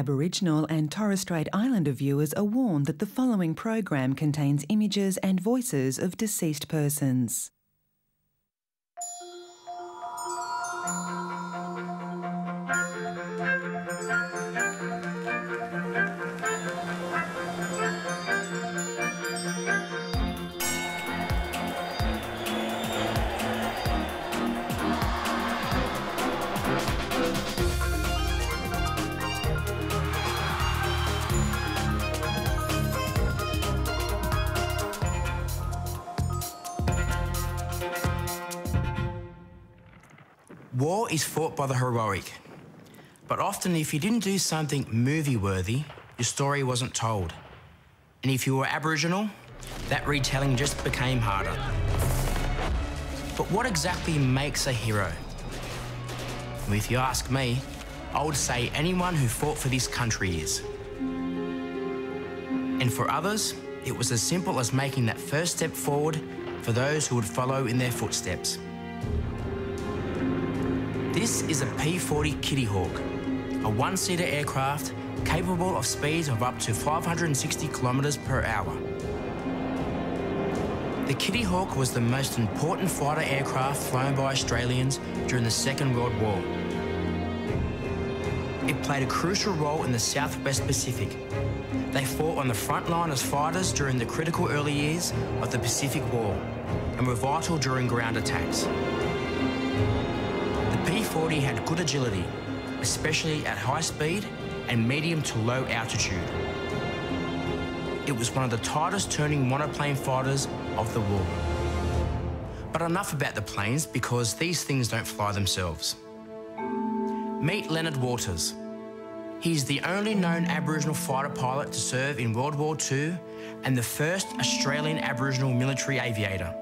Aboriginal and Torres Strait Islander viewers are warned that the following program contains images and voices of deceased persons. War is fought by the heroic, but often if you didn't do something movie-worthy, your story wasn't told. And if you were Aboriginal, that retelling just became harder. But what exactly makes a hero? Well, if you ask me, I would say anyone who fought for this country is. And for others, it was as simple as making that first step forward for those who would follow in their footsteps. This is a P-40 Kitty Hawk, a one-seater aircraft capable of speeds of up to 560 kilometres per hour. The Kitty Hawk was the most important fighter aircraft flown by Australians during the Second World War. It played a crucial role in the Southwest Pacific. They fought on the front line as fighters during the critical early years of the Pacific War and were vital during ground attacks. The P-40 had good agility, especially at high speed and medium to low altitude. It was one of the tightest turning monoplane fighters of the war. But enough about the planes, because these things don't fly themselves. Meet Leonard Waters. He's the only known Aboriginal fighter pilot to serve in World War II and the first Australian Aboriginal military aviator.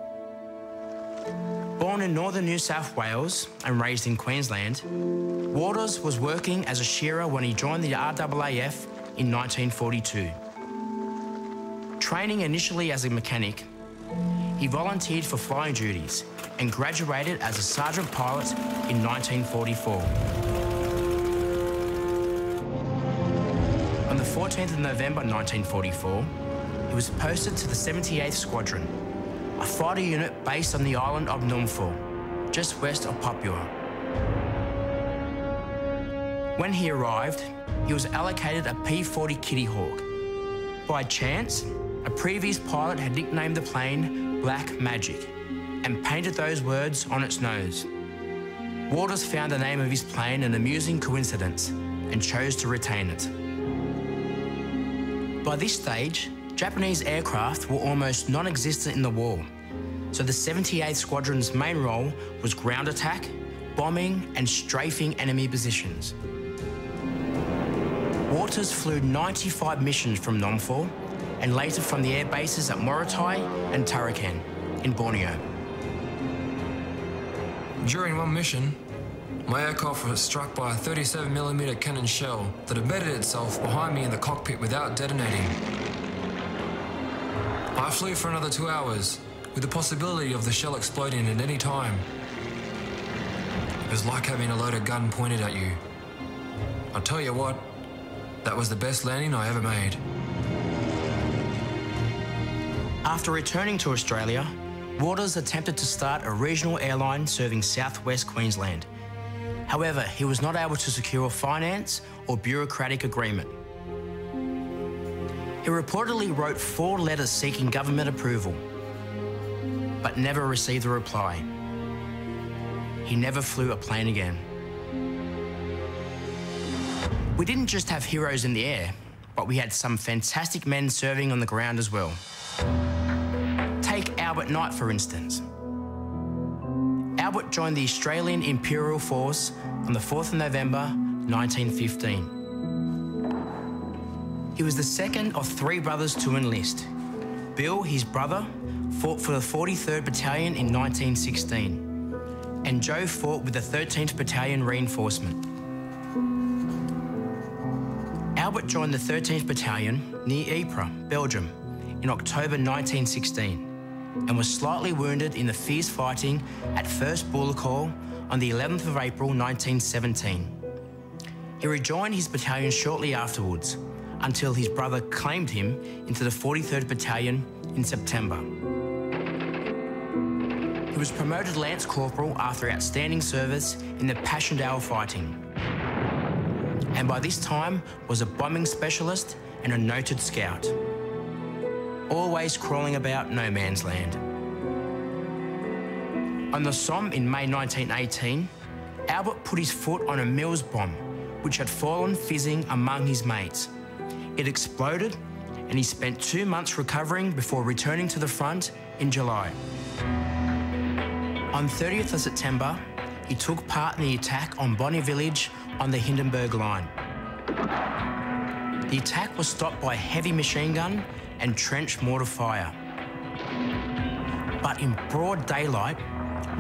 Born in northern New South Wales and raised in Queensland, Waters was working as a shearer when he joined the RAAF in 1942. Training initially as a mechanic, he volunteered for flying duties and graduated as a sergeant pilot in 1944. On the 14th of November 1944, he was posted to the 78th Squadron, a fighter unit based on the island of Nomfor, just west of Papua. When he arrived, he was allocated a P-40 Kitty Hawk. By chance, a previous pilot had nicknamed the plane Black Magic and painted those words on its nose. Waters found the name of his plane an amusing coincidence and chose to retain it. By this stage, Japanese aircraft were almost non-existent in the war, so the 78th Squadron's main role was ground attack, bombing and strafing enemy positions. Waters flew 95 missions from Nomfor and later from the air bases at Morotai and Tarakan in Borneo. During one mission, my aircraft was struck by a 37mm cannon shell that embedded itself behind me in the cockpit without detonating. I flew for another 2 hours, with the possibility of the shell exploding at any time. It was like having a loaded gun pointed at you. I'll tell you what, that was the best landing I ever made. After returning to Australia, Waters attempted to start a regional airline serving southwest Queensland. However, he was not able to secure finance or bureaucratic agreement. He reportedly wrote 4 letters seeking government approval, but never received a reply. He never flew a plane again. We didn't just have heroes in the air, but we had some fantastic men serving on the ground as well. Take Albert Knight, for instance. Albert joined the Australian Imperial Force on the 4th of November 1915. He was the second of 3 brothers to enlist. Bill, his brother, fought for the 43rd Battalion in 1916, and Joe fought with the 13th Battalion Reinforcement. Albert joined the 13th Battalion near Ypres, Belgium, in October 1916, and was slightly wounded in the fierce fighting at 1st Bullecourt on the 11th of April 1917. He rejoined his battalion shortly afterwards, until his brother claimed him into the 43rd Battalion in September. He was promoted Lance Corporal after outstanding service in the Passchendaele fighting, and by this time was a bombing specialist and a noted scout, always crawling about no man's land. On the Somme in May 1918, Albert put his foot on a Mills bomb which had fallen fizzing among his mates. It exploded and he spent 2 months recovering before returning to the front in July. On 30th of September, he took part in the attack on Bonnie Village on the Hindenburg Line. The attack was stopped by heavy machine gun and trench mortar fire. But in broad daylight,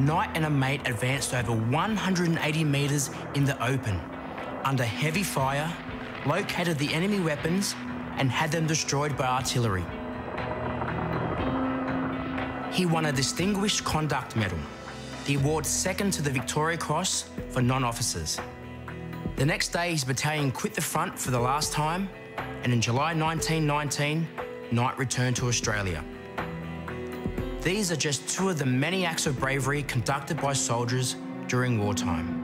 Knight and a mate advanced over 180 metres in the open, under heavy fire, located the enemy weapons and had them destroyed by artillery. He won a Distinguished Conduct Medal, the award second to the Victoria Cross for non-officers. The next day, his battalion quit the front for the last time, and in July 1919, Knight returned to Australia. These are just two of the many acts of bravery conducted by soldiers during wartime.